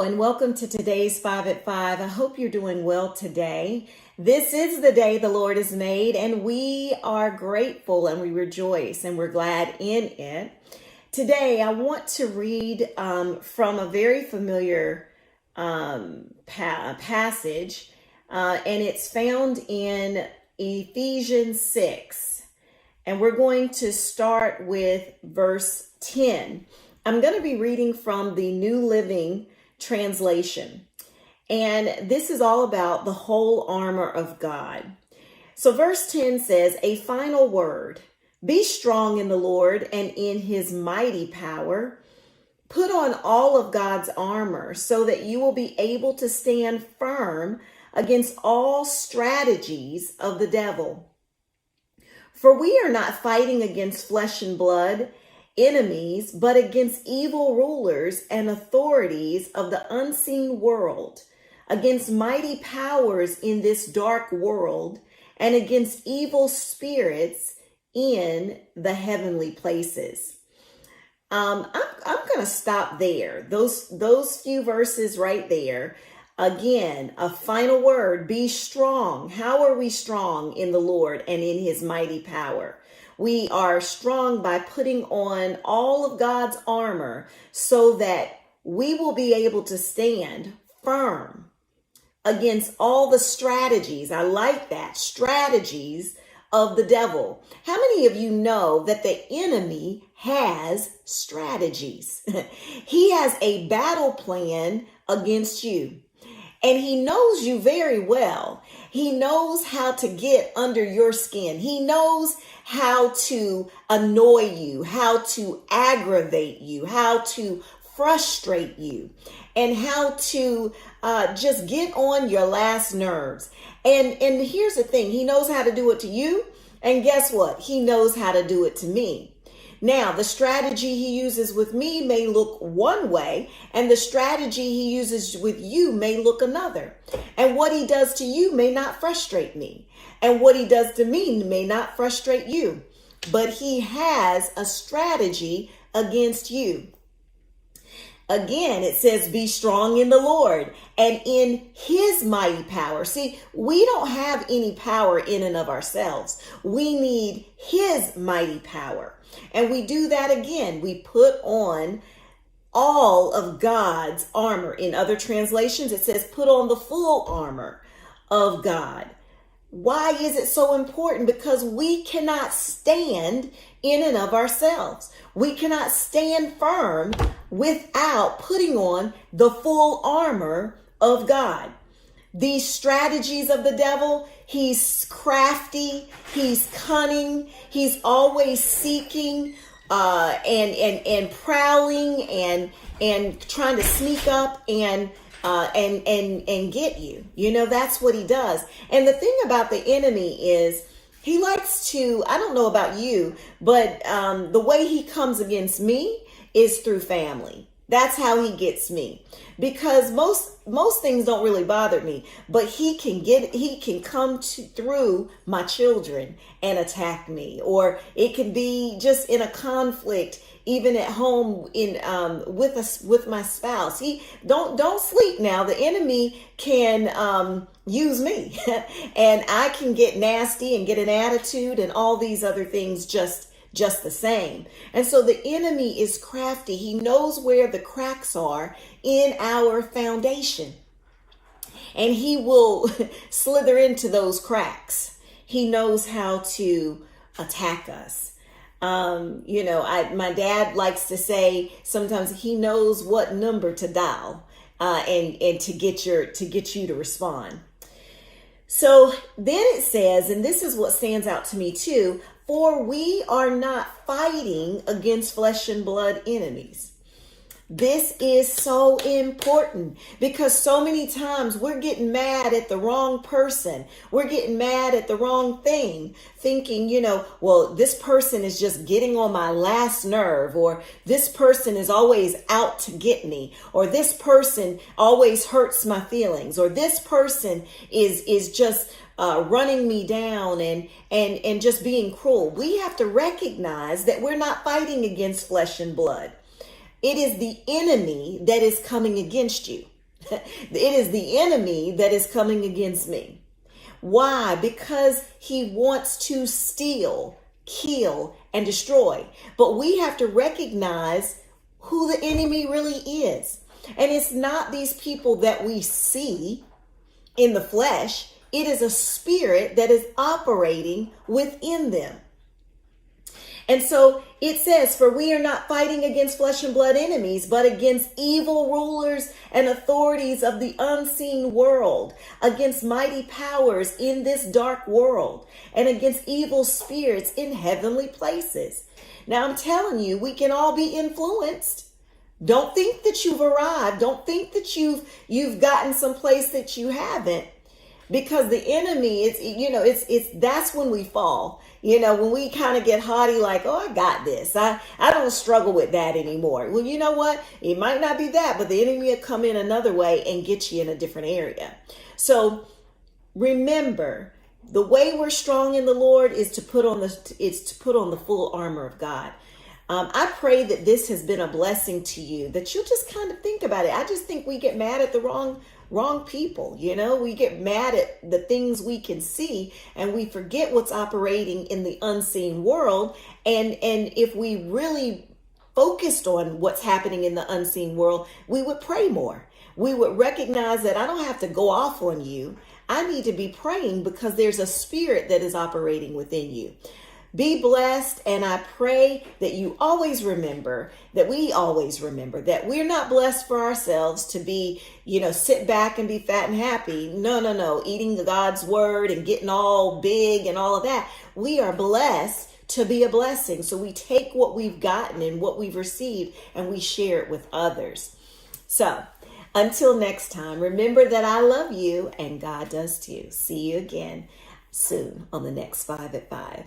and welcome to today's 5 at 5. I hope you're doing well today. This is the day the Lord has made, and we are grateful and we rejoice and we're glad in it. Today, I want to read from a very familiar passage, and it's found in Ephesians 6. And we're going to start with verse 10. I'm going to be reading from the New Living Translation. And this is all about the whole armor of God. So verse 10 says, a final word, be strong in the Lord and in his mighty power. Put on all of God's armor so that you will be able to stand firm against all strategies of the devil. For we are not fighting against flesh and blood, enemies, but against evil rulers and authorities of the unseen world, against mighty powers in this dark world, and against evil spirits in the heavenly places. I'm going to stop there. Those few verses right there. Again, a final word, be strong. How are we strong in the Lord and in his mighty power? We are strong by putting on all of God's armor so that we will be able to stand firm against all the strategies. I like that, strategies of the devil. How many of you know that the enemy has strategies? He has a battle plan against you. And he knows you very well. He knows how to get under your skin. He knows how to annoy you, how to aggravate you, how to frustrate you, and how to just get on your last nerves. And here's the thing. He knows how to do it to you. And guess what? He knows how to do it to me. Now, the strategy he uses with me may look one way, and the strategy he uses with you may look another. And what he does to you may not frustrate me. And what he does to me may not frustrate you. But he has a strategy against you. Again, it says, be strong in the Lord and in his mighty power. See, we don't have any power in and of ourselves. We need his mighty power. And we do that again. We put on all of God's armor. In other translations, it says put on the full armor of God. Why is it so important? Because we cannot stand in and of ourselves. We cannot stand firm without putting on the full armor of God. These strategies of the devil, he's crafty, he's cunning, he's always seeking and prowling and trying to sneak up and get you. You know, that's what he does. And the thing about the enemy is he likes to, I don't know about you, but the way he comes against me is through family. That's how he gets me, because most things don't really bother me, but he can come through my children and attack me, or it can be just in a conflict, even at home with my spouse. Don't sleep now. The enemy can use me, and I can get nasty and get an attitude and all these other things just the same. And so the enemy is crafty. He knows where the cracks are in our foundation, and he will slither into those cracks. He knows how to attack us. My dad likes to say sometimes he knows what number to dial and to get you to respond. So then it says, and this is what stands out to me too, for we are not fighting against flesh and blood enemies. This is so important because so many times we're getting mad at the wrong person. We're getting mad at the wrong thing, thinking, well, this person is just getting on my last nerve, or this person is always out to get me, or this person always hurts my feelings, or this person is just running me down and just being cruel. We have to recognize that we're not fighting against flesh and blood. It is the enemy that is coming against you. It is the enemy that is coming against me. Why? Because he wants to steal, kill, and destroy. But we have to recognize who the enemy really is. And it's not these people that we see in the flesh. It is a spirit that is operating within them. And so it says, for we are not fighting against flesh and blood enemies, but against evil rulers and authorities of the unseen world, against mighty powers in this dark world, and against evil spirits in heavenly places. Now I'm telling you, we can all be influenced. Don't think that you've arrived. Don't think that you've gotten someplace that you haven't. Because the enemy is, it's that's when we fall. When we kind of get haughty, like, oh, I got this. I don't struggle with that anymore. Well, you know what? It might not be that, but the enemy will come in another way and get you in a different area. So remember, the way we're strong in the Lord is to put on the full armor of God. I pray that this has been a blessing to you, that you just kind of think about it. I just think we get mad at the wrong people. We get mad at the things we can see, and we forget what's operating in the unseen world. And if we really focused on what's happening in the unseen world, we would pray more. We would recognize that I don't have to go off on you. I need to be praying because there's a spirit that is operating within you. Be blessed, and I pray that you always remember, that we always remember that we're not blessed for ourselves to be, sit back and be fat and happy. No. Eating God's word and getting all big and all of that. We are blessed to be a blessing. So we take what we've gotten and what we've received and we share it with others. So until next time, remember that I love you and God does too. See you again soon on the next 5 at 5.